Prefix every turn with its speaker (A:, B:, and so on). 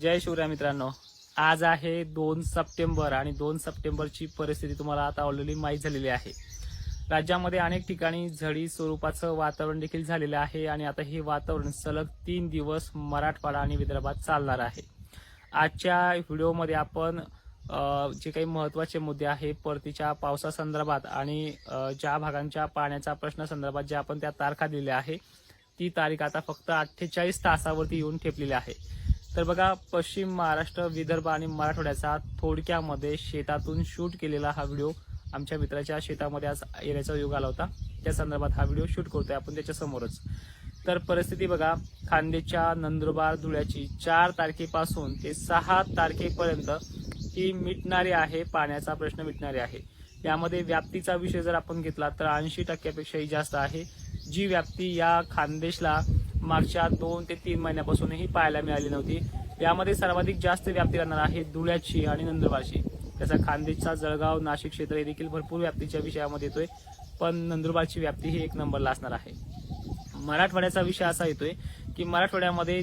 A: जय शिवराय मित्रांनो, आज आहे 2 सप्टेंबर आणि 2 सप्टेंबरची परिस्थिती तुम्हाला आता ऑलरेडी माहीत झालेली आहे। राज्यामध्ये अनेक ठिकाणी झडी स्वरूपाचं वातावरण देखील झालेलं आहे आणि आता हे वातावरण सलग 3 दिवस मराठवाडा आणि विदर्भात चालणार आहे। आजच्या व्हिडिओमध्ये आपण जे काही महत्त्वाचे मुद्दे आहे परतीच्या पावसासंदर्भात आणि ज्या भागांच्या पाण्याच्या प्रश्नासंदर्भात जे आपण त्या तारखा दिल्या आहे ती तारीख आता फक्त 48 तासावरती येऊन ठेपलेली आहे। तर बघा, पश्चिम महाराष्ट्र, विदर्भ आणि मराठवाड्याचा थोडक्यामध्ये शेतातून शूट केलेला हा व्हिडिओ आमच्या मित्राच्या शेतामध्ये आज येण्याचा योग आला होता। त्या संदर्भात हा व्हिडिओ शूट करतोय आपण त्याच्या समोरच। तर परिस्थिती बघा, खान्देशच्या नंदुरबार धुळ्याची 4 तारखेपासून ते 6 तारखेपर्यंत ही मिटणारी आहे, पाण्याचा प्रश्न मिटणारी आहे। यामध्ये व्याप्तीचा विषय जर आपण घेतला तर 80%पेक्षाही जास्त आहे, जी व्याप्ती या खान्देशला मागच्या 2 ते 3 महिन्यापासूनही पाहायला मिळाली नव्हती। यामध्ये सर्वाधिक जास्त व्याप्ती राहणार आहे धुळ्याची आणि नंदुरबारची। त्याचा खान्देशचा जळगाव, नाशिक क्षेत्र हे देखील भरपूर व्याप्तीच्या विषयामध्ये येतोय, पण नंदुरबारची व्याप्ती ही 1 नंबरला असणार आहे। मराठवाड्याचा विषय असा येतोय की मराठवाड्यामध्ये